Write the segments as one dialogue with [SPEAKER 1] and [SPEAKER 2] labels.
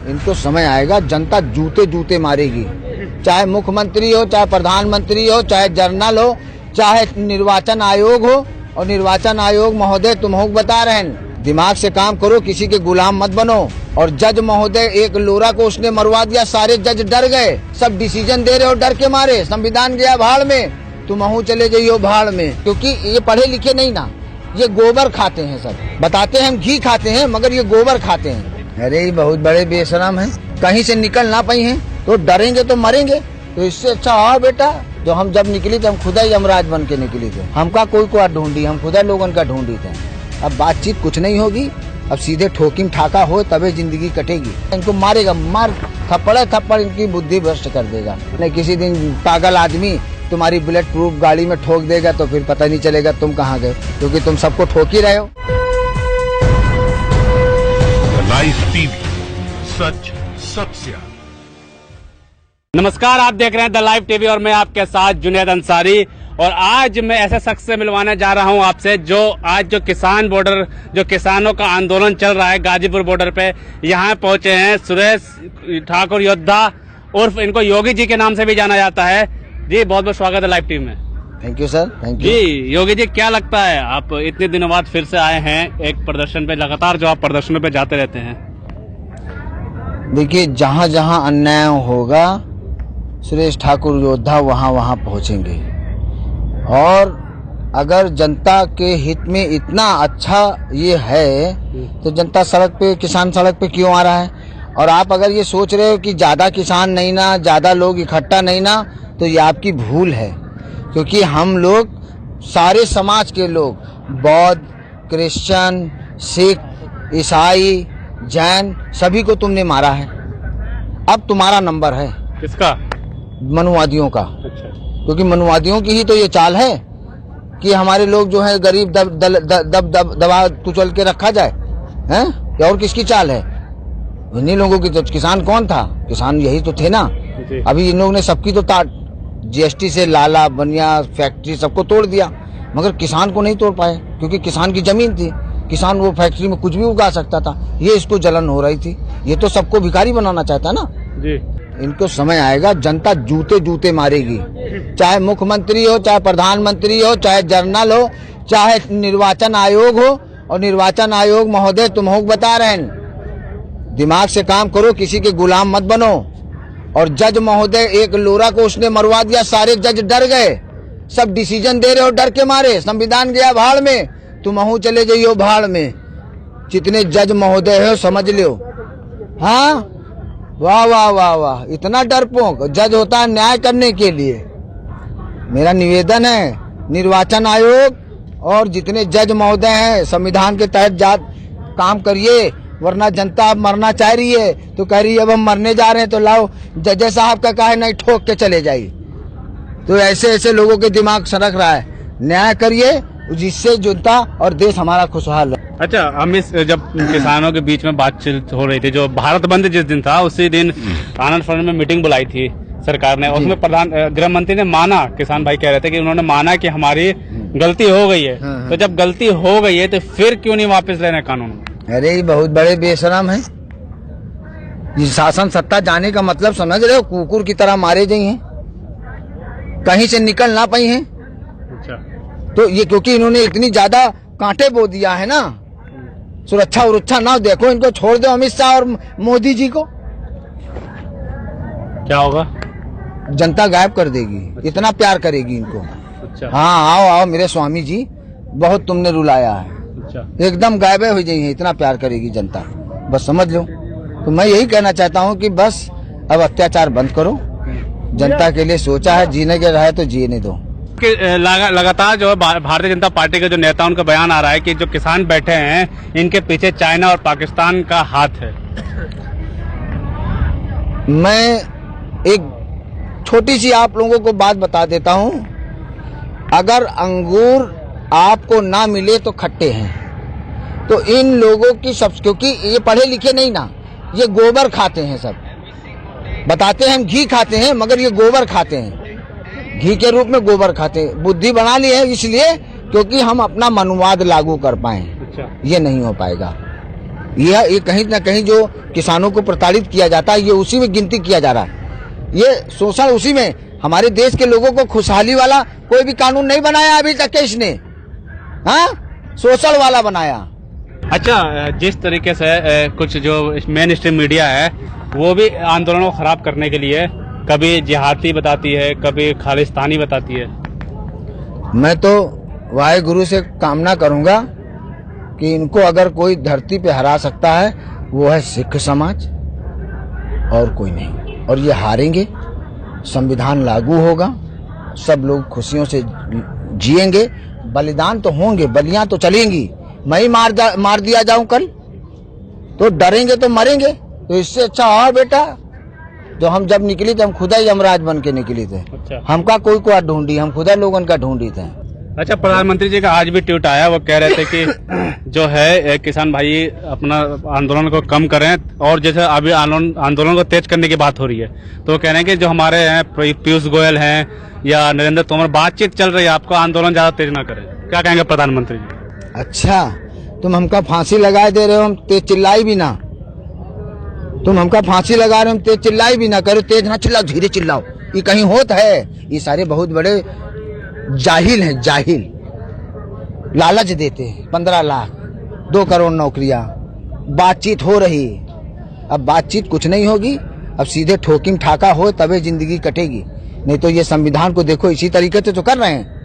[SPEAKER 1] इनको समय आएगा, जनता जूते जूते मारेगी। चाहे मुख्यमंत्री हो, चाहे प्रधानमंत्री हो, चाहे जनरल हो, चाहे निर्वाचन आयोग हो। और निर्वाचन आयोग महोदय तुम हो बता रहे हैं, दिमाग से काम करो, किसी के गुलाम मत बनो। और जज महोदय, एक लोरा को उसने मरवा दिया, सारे जज डर गए, सब डिसीजन दे रहे हो डर के मारे। संविधान गया भाड़ में, तुम अहू चले जाइयो भाड़ में। क्योंकि ये पढ़े लिखे नहीं ना, ये गोबर खाते हैं। सब बताते हैं हम घी खाते हैं, मगर ये गोबर खाते हैं। अरे ये बहुत बड़े बेशरम हैं, कहीं से निकल ना पाई हैं तो डरेंगे तो मरेंगे। तो इससे अच्छा हाँ बेटा, जो हम जब निकली थे हम खुदा ही यमराज बन के निकली थे। हमका कोई को ढूंढी, हम खुदा लोगन का ढूंढी थे। अब बातचीत कुछ नहीं होगी, अब सीधे ठोकिम ठाका हो तबे जिंदगी कटेगी। इनको मारेगा, मार थप्पड़ इनकी बुद्धि भ्रष्ट कर देगा। नहीं किसी दिन पागल आदमी तुम्हारी बुलेट प्रूफ गाड़ी में ठोक देगा तो फिर पता नहीं चलेगा तुम कहाँ गए, क्योंकि तुम सबको ठोक ही रहे हो।
[SPEAKER 2] लाइव टीवी, सच सबसे आगे।
[SPEAKER 3] नमस्कार, आप देख रहे हैं द लाइव टीवी और मैं आपके साथ जुनैद अंसारी। और आज मैं ऐसे शख्स से मिलवाने जा रहा हूं आपसे जो आज जो किसान बॉर्डर, जो किसानों का आंदोलन चल रहा है गाजीपुर बॉर्डर पे, यहाँ पहुंचे हैं सुरेश ठाकुर योद्धा, उर्फ इनको योगी जी के नाम से भी जाना जाता है। जी बहुत बहुत स्वागत है लाइव टीवी में।
[SPEAKER 1] Thank you sir, thank you.
[SPEAKER 3] जी योगी जी, क्या लगता है आप इतने दिनों बाद फिर से आए हैं एक प्रदर्शन पे, लगातार जो आप प्रदर्शनों पे जाते रहते हैं?
[SPEAKER 1] देखिए, जहाँ जहाँ अन्याय होगा सुरेश ठाकुर योद्धा वहाँ वहाँ पहुँचेंगे। और अगर जनता के हित में इतना अच्छा ये है तो जनता सड़क पे, किसान सड़क पे क्यों आ रहा है? और आप अगर ये सोच रहे हो कि ज्यादा किसान नहीं ना, ज्यादा लोग इकट्ठा नहीं ना, तो ये आपकी भूल है। क्योंकि हम लोग सारे समाज के लोग, बौद्ध, क्रिश्चियन, सिख, ईसाई, जैन, सभी को तुमने मारा है। अब तुम्हारा नंबर है।
[SPEAKER 3] किसका?
[SPEAKER 1] मनुवादियों का।
[SPEAKER 3] अच्छा।
[SPEAKER 1] क्योंकि मनुवादियों की ही तो ये चाल है कि हमारे लोग जो है गरीब दबा कुचल के रखा जाए, हैं? या और किसकी चाल है? इन्हीं लोगों की। तो किसान कौन था? किसान यही तो थे ना। अभी इन लोगों ने सबकी तो जीएसटी से लाला बनिया फैक्ट्री सबको तोड़ दिया, मगर किसान को नहीं तोड़ पाए, क्योंकि किसान की जमीन थी, किसान वो फैक्ट्री में कुछ भी उगा सकता था। ये इसको जलन हो रही थी, ये तो सबको भिखारी बनाना चाहता ना
[SPEAKER 3] जी।
[SPEAKER 1] इनको समय आएगा, जनता जूते जूते मारेगी। चाहे मुख्यमंत्री हो, चाहे प्रधानमंत्री हो, चाहे जनरल हो, चाहे निर्वाचन आयोग हो। और निर्वाचन आयोग महोदय तुम हो बता रहे हैं, दिमाग से काम करो, किसी के गुलाम मत बनो। और जज महोदय, एक लोरा को उसने मरवा दिया, सारे जज डर गए, सब डिसीजन दे रहे हो डर के मारे। संविधान गया भाड़ में, तुम अहू चले जाइयो भाड़ में। जितने जज महोदय हो समझ लो। हाँ, वाह वाह वाह वाह, इतना डरपोक जज होता है न्याय करने के लिए। मेरा निवेदन है, निर्वाचन आयोग और जितने जज महोदय हैं, संविधान के तहत काम करिए, वरना जनता मरना चाह रही है तो कह रही है अब हम मरने जा रहे हैं, तो लाओ जज साहब का कहा है नहीं, ठोक के चले जाइए। तो ऐसे ऐसे लोगों के दिमाग सरक रहा है। न्याय करिए, जिससे जनता और देश हमारा खुशहाल है।
[SPEAKER 3] अच्छा, हम इस जब किसानों के बीच में बातचीत हो रही थी, जो भारत बंद जिस दिन था उसी दिन आनंद फन में मीटिंग बुलाई थी सरकार ने, उसमें प्रधान गृह मंत्री ने माना, किसान भाई कह रहे थे कि उन्होंने माना कि हमारी गलती हो गई है। तो जब गलती हो गई है तो फिर क्यों नहीं वापस लेना कानून?
[SPEAKER 1] अरे ये बहुत बड़े बेशरम है। ये शासन सत्ता जाने का मतलब समझ रहे हो? कुकुर की तरह मारे गई हैं, कहीं से निकल ना पाई हैं।
[SPEAKER 3] अच्छा।
[SPEAKER 1] तो ये क्योंकि इन्होंने इतनी ज्यादा कांटे बो दिया है ना, सुरक्षा उरक्षा ना देखो, इनको छोड़ दो अमित शाह और मोदी जी को,
[SPEAKER 3] क्या होगा?
[SPEAKER 1] जनता गायब कर देगी। अच्छा। इतना प्यार करेगी इनको।
[SPEAKER 3] अच्छा।
[SPEAKER 1] हाँ, आओ आओ मेरे स्वामी जी, बहुत तुमने रुलाया है।
[SPEAKER 3] अच्छा।
[SPEAKER 1] एकदम गायब हो जाइए, इतना प्यार करेगी जनता, बस समझ लो। तो मैं यही कहना चाहता हूँ कि बस अब अत्याचार बंद करो, जनता के लिए सोचा है, जीने के रहे तो जीने दो।
[SPEAKER 3] लगातार जो है भारतीय जनता पार्टी के जो नेता, उनका बयान आ रहा है कि जो किसान बैठे हैं इनके पीछे चाइना और पाकिस्तान का हाथ है।
[SPEAKER 1] मैं एक छोटी सी आप लोगों को बात बता देता हूं, अगर अंगूर आपको ना मिले तो खट्टे हैं, तो इन लोगों की सब, क्योंकि ये पढ़े लिखे नहीं ना, ये गोबर खाते हैं। सब बताते हैं हम घी खाते हैं, मगर ये गोबर खाते हैं, घी के रूप में गोबर खाते हैं। बुद्धि बना ली है इसलिए क्योंकि हम अपना मनुवाद लागू कर पाए।
[SPEAKER 3] अच्छा।
[SPEAKER 1] ये नहीं हो पाएगा, ये कहीं ना कहीं जो किसानों को प्रताड़ित किया जाता है, ये उसी में गिनती किया जा रहा है। ये शोषण उसी में। हमारे देश के लोगों को खुशहाली वाला कोई भी कानून नहीं बनाया अभी तक के इसने, हाँ, शोषण वाला बनाया।
[SPEAKER 3] अच्छा, जिस तरीके से कुछ जो मेन स्ट्रीम मीडिया है वो भी आंदोलनों को खराब करने के लिए कभी जिहादी बताती है, कभी खालिस्तानी बताती है।
[SPEAKER 1] मैं तो वाहेगुरु से कामना करूंगा कि इनको अगर कोई धरती पे हरा सकता है वो है सिख समाज और कोई नहीं। और ये हारेंगे, संविधान लागू होगा, सब लोग खुशियों से जिएंगे, बलिदान तो होंगे, बलियां तो चलेंगी। मैं ही मार दिया जाऊं कल तो डरेंगे तो मरेंगे। तो इससे अच्छा और बेटा, जो हम जब निकली थे हम खुदा ही यमराज बन के निकली थे।
[SPEAKER 3] अच्छा।
[SPEAKER 1] हमका कोई को ढूंढी, हम खुदा लोगन का ढूंढी थे।
[SPEAKER 3] अच्छा, प्रधानमंत्री जी का आज भी ट्वीट आया, वो कह रहे थे कि जो है किसान भाई अपना आंदोलन को कम करें, और जैसे अभी आंदोलन को तेज करने की बात हो रही है तो वो कह रहे हैं कि जो हमारे हैं पीयूष गोयल हैं या नरेंद्र तोमर, बातचीत चल रही है, आपको आंदोलन ज्यादा तेज ना करें। क्या कहेंगे प्रधानमंत्री जी?
[SPEAKER 1] अच्छा, तुम हमका फांसी लगाए दे रहे हो, हम तेज चिल्लाई भी ना। तुम हमका फांसी लगा रहे हो, हम तेज चिल्लाई भी ना करो। तेज ना चिल्लाओ, धीरे चिल्लाओ। ये कहीं होता है? ये सारे बहुत बड़े जाहिल हैं, जाहिल। लालच देते हैं 15 लाख 2 करोड़ नौकरियां, बातचीत हो रही। अब बातचीत कुछ नहीं होगी, अब सीधे ठोकिंग ठाका हो तबे जिंदगी कटेगी। नहीं तो ये संविधान को देखो, इसी तरीके से तो कर रहे हैं।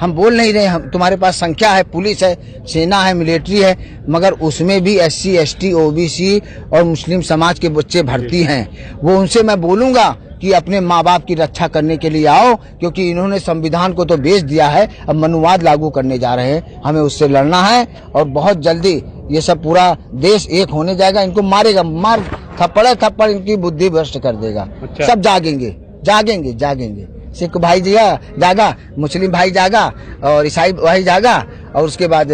[SPEAKER 1] हम बोल नहीं रहे, हम तुम्हारे पास संख्या है, पुलिस है, सेना है, मिलिट्री है, मगर उसमें भी SC ST OBC और मुस्लिम समाज के बच्चे भर्ती हैं। वो उनसे मैं बोलूंगा कि अपने माँ बाप की रक्षा करने के लिए आओ, क्योंकि इन्होंने संविधान को तो बेच दिया है, अब मनुवाद लागू करने जा रहे हैं। हमें उससे लड़ना है और बहुत जल्दी ये सब पूरा देश एक होने जाएगा। इनको मारेगा, मार थप्पड़ इनकी बुद्धि भ्रष्ट कर देगा।
[SPEAKER 3] अच्छा।
[SPEAKER 1] सब जागेंगे, जागेंगे, जागेंगे। सिख भाई जागा, मुस्लिम भाई जागा और ईसाई भाई जागा, और उसके बाद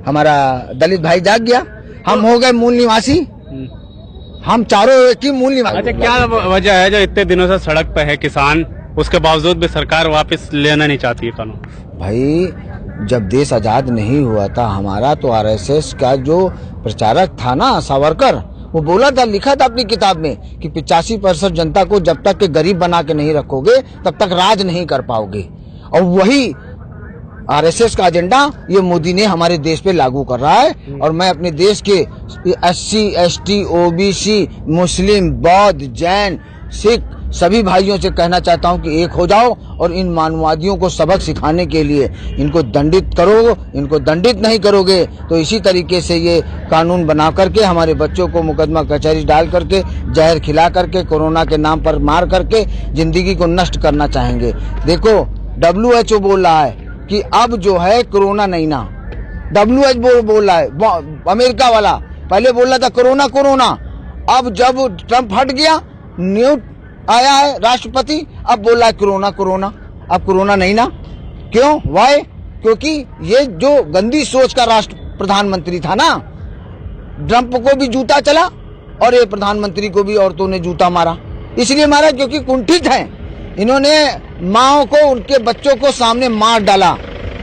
[SPEAKER 1] हमारा दलित भाई जाग गया। हम हो गए मूल निवासी, हम चारों एक ही मूल निवासी।
[SPEAKER 3] अच्छा, क्या वजह है जो इतने दिनों से सड़क पे है किसान, उसके बावजूद भी सरकार वापस लेना नहीं चाहती है कानून?
[SPEAKER 1] भाई, जब देश आजाद नहीं हुआ था हमारा, तो RSS का जो प्रचारक था ना, सावरकर, वो बोला था, लिखा था अपनी किताब में कि 85% जनता को जब तक के गरीब बना के नहीं रखोगे तब तक राज नहीं कर पाओगे। और वही RSS का एजेंडा ये मोदी ने हमारे देश पे लागू कर रहा है। और मैं अपने देश के SC ST OBC, मुस्लिम, बौद्ध, जैन, सिख सभी भाइयों से कहना चाहता हूं कि एक हो जाओ और इन मानववादियों को सबक सिखाने के लिए इनको दंडित करो। इनको दंडित नहीं करोगे तो इसी तरीके से ये कानून बना करके हमारे बच्चों को मुकदमा कचहरी डाल करके, जहर खिला करके, कोरोना के नाम पर मार करके जिंदगी को नष्ट करना चाहेंगे। देखो, WHO बोल रहा है कि अब जो है कोरोना नहीं ना, WHO बोल रहा है, अमेरिका वाला पहले बोल रहा था कोरोना। अब जब ट्रम्प हट गया, न्यू आया है राष्ट्रपति, अब बोल रहा है कोरोना। अब कोरोना नहीं ना, क्यों? वाई? क्योंकि ये जो गंदी सोच का राष्ट्र प्रधानमंत्री था ना, ट्रम्प को भी जूता चला और ये प्रधानमंत्री को भी औरतों ने जूता मारा। इसलिए मारा क्योंकि कुंठित हैं। इन्होंने माओ को, उनके बच्चों को सामने मार डाला।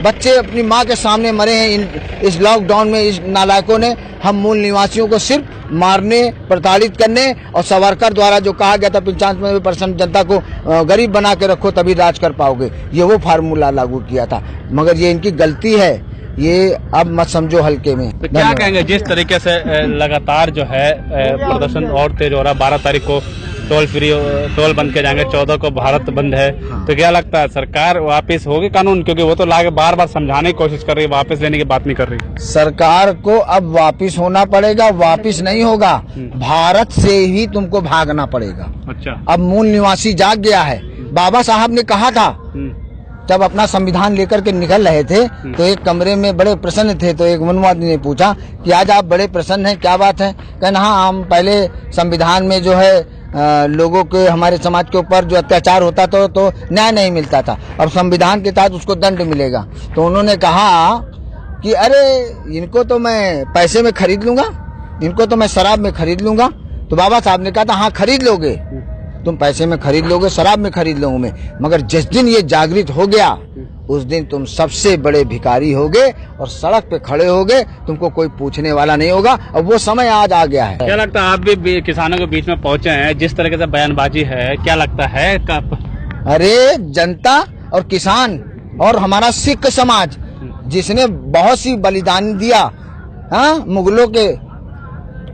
[SPEAKER 1] बच्चे अपनी माँ के सामने मरे हैं इस लॉकडाउन में। इस नालायकों ने हम मूल निवासियों को सिर्फ मारने, प्रताड़ित करने, और सावरकर द्वारा जो कहा गया था 95% जनता को गरीब बना के रखो तभी राज कर पाओगे, ये वो फार्मूला लागू किया था। मगर ये इनकी गलती है, ये अब मत समझो हल्के में।
[SPEAKER 3] तो क्या कहेंगे, जिस तरीके से लगातार जो है प्रदर्शन और तेज हो रहा है, 12 तारीख को टोल बंद किए जाएंगे, 14 को भारत बंद है। हाँ। तो क्या लगता है सरकार वापस होगी कानून? क्योंकि वो तो लाके बार बार समझाने की कोशिश कर रही है, वापस लेने की बात नहीं कर रही।
[SPEAKER 1] सरकार को अब वापस होना पड़ेगा, वापस नहीं होगा, भारत से ही तुमको भागना पड़ेगा।
[SPEAKER 3] अच्छा,
[SPEAKER 1] अब मूल निवासी जाग गया है। बाबा साहब ने कहा था जब अपना संविधान लेकर के निकल रहे थे तो एक कमरे में बड़े प्रसन्न थे, तो एक वनवादी ने पूछा कि आज आप बड़े प्रसन्न हैं, क्या बात है? कहना, हाँ, हम पहले संविधान में जो है लोगों के, हमारे समाज के ऊपर जो अत्याचार होता था तो न्याय नहीं मिलता था, अब संविधान के तहत उसको दंड मिलेगा। तो उन्होंने कहा कि अरे इनको तो मैं पैसे में खरीद लूंगा, इनको तो मैं शराब में खरीद लूंगा। तो बाबा साहब ने कहा था, हाँ खरीद लोगे, तुम पैसे में खरीद लोगे, शराब में खरीद लूंगा मैं, मगर जिस दिन ये जागृत हो गया उस दिन तुम सबसे बड़े भिखारी होगे और सड़क पे खड़े होगे, तुमको कोई पूछने वाला नहीं होगा। और वो समय आज आ गया है।
[SPEAKER 3] क्या लगता है आप भी किसानों के बीच में पहुंचे हैं, जिस तरीके से बयानबाजी है, क्या लगता है कब?
[SPEAKER 1] अरे जनता और किसान और हमारा सिख समाज जिसने बहुत सी बलिदान दिया, हाँ, मुगलों के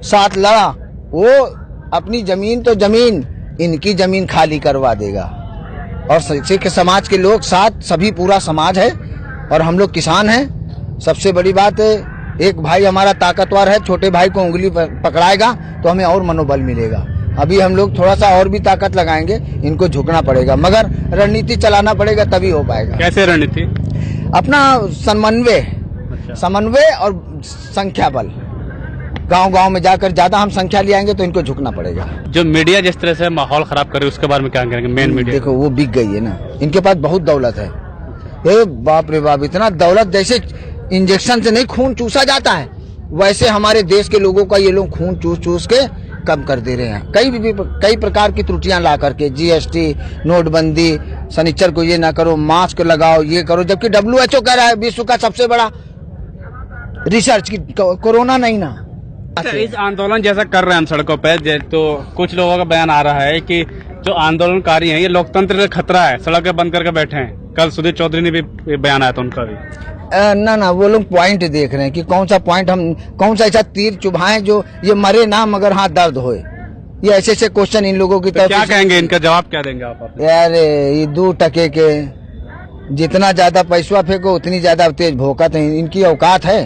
[SPEAKER 1] साथ लड़ा, वो अपनी जमीन तो जमीन, इनकी जमीन खाली करवा देगा। और सिख समाज के लोग साथ, सभी पूरा समाज है और हम लोग किसान हैं। सबसे बड़ी बात है, एक भाई हमारा ताकतवर है, छोटे भाई को उंगली पकड़ाएगा तो हमें और मनोबल मिलेगा। अभी हम लोग थोड़ा सा और भी ताकत लगाएंगे, इनको झुकना पड़ेगा, मगर रणनीति चलाना पड़ेगा, तभी हो पाएगा।
[SPEAKER 3] कैसे रणनीति?
[SPEAKER 1] अपना समन्वय और संख्या बल। गांव-गांव में जाकर ज्यादा हम संख्या ले आएंगे तो इनको झुकना पड़ेगा।
[SPEAKER 3] जो मीडिया जिस तरह से माहौल खराब कर रही है उसके बारे में क्या कहेंगे? मेन मीडिया
[SPEAKER 1] देखो वो बिक गई है ना, इनके पास बहुत दौलत है। ये बाप रे बाप, इतना दौलत, जैसे इंजेक्शन से नहीं खून चूसा जाता है, वैसे हमारे देश के लोगों का ये लोग खून चूस के कम कर दे रहे हैं। कई प्रकार की त्रुटियां ला करके, जीएसटी, नोटबंदी, शनिचर को ये ना करो, मास्क लगाओ, ये करो, जबकि WHO कह रहा है विश्व का सबसे बड़ा रिसर्च की कोरोना नहीं ना।
[SPEAKER 3] इस आंदोलन जैसा कर रहे हैं हम सड़कों पे, तो कुछ लोगों का बयान आ रहा है कि जो आंदोलनकारी हैं ये लोकतंत्र का खतरा है, सड़कें बंद करके बैठे हैं। कल सुधीर चौधरी ने भी बयान आया था उनका भी।
[SPEAKER 1] ना वो लोग पॉइंट देख रहे हैं कि कौन सा पॉइंट, हम कौन सा ऐसा तीर चुभाएं जो ये मरे ना मगर हाँ दर्द होए। ये ऐसे क्वेश्चन इन लोगों की
[SPEAKER 3] तो क्या कहेंगे, इनका जवाब क्या देंगे आप?
[SPEAKER 1] यार ये 2 टके के जितना ज्यादा पैसा फेंको उतनी ज्यादा तेज भौकत है, इनकी औकात है,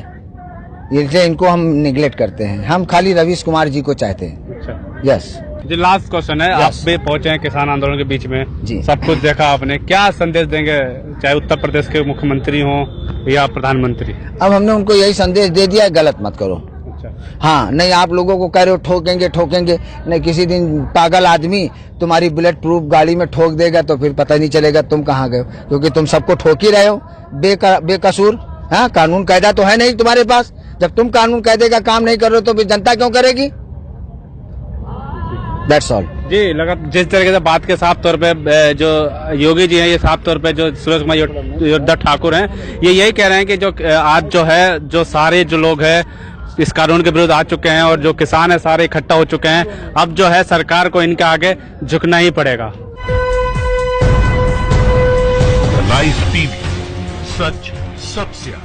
[SPEAKER 1] इसलिए इनको हम निगलेक्ट करते हैं। हम खाली रवीश कुमार जी को चाहते हैं।
[SPEAKER 3] अच्छा,
[SPEAKER 1] यस
[SPEAKER 3] जी, लास्ट क्वेश्चन है। आप भी पहुंचे हैं किसान आंदोलन के बीच में
[SPEAKER 1] जी, सब
[SPEAKER 3] कुछ देखा आपने, क्या संदेश देंगे, चाहे उत्तर प्रदेश के मुख्यमंत्री हो या प्रधानमंत्री?
[SPEAKER 1] अब हमने उनको यही संदेश दे दिया है, गलत मत करो।
[SPEAKER 3] अच्छा,
[SPEAKER 1] हाँ, नहीं आप लोगों को कह रहे हो ठोकेंगे, नहीं किसी दिन पागल आदमी तुम्हारी बुलेट प्रूफ गाड़ी में ठोक देगा तो फिर पता नहीं चलेगा तुम कहाँ गए, क्योंकि तुम सबको ठोक ही रहे हो बेकसूर। हाँ, कानून कायदा तो है नहीं तुम्हारे पास। जब तुम कानून कायदे का काम नहीं कर रहे हो तो फिर जनता क्यों करेगी? दैट्स ऑल
[SPEAKER 3] जी। लगा जिस तरीके से बात के साफ तौर पे जो योगी जी हैं, ये साफ तौर पे जो सुरेश कुमार योद्धा ठाकुर हैं, ये यही कह रहे हैं कि जो आज जो है, जो सारे जो लोग हैं इस कानून के विरुद्ध आ चुके हैं और जो किसान है सारे इकट्ठा हो चुके हैं, अब जो है सरकार को इनके आगे झुकना ही पड़ेगा।
[SPEAKER 2] लाइव टीवी, सच सबसे आगे।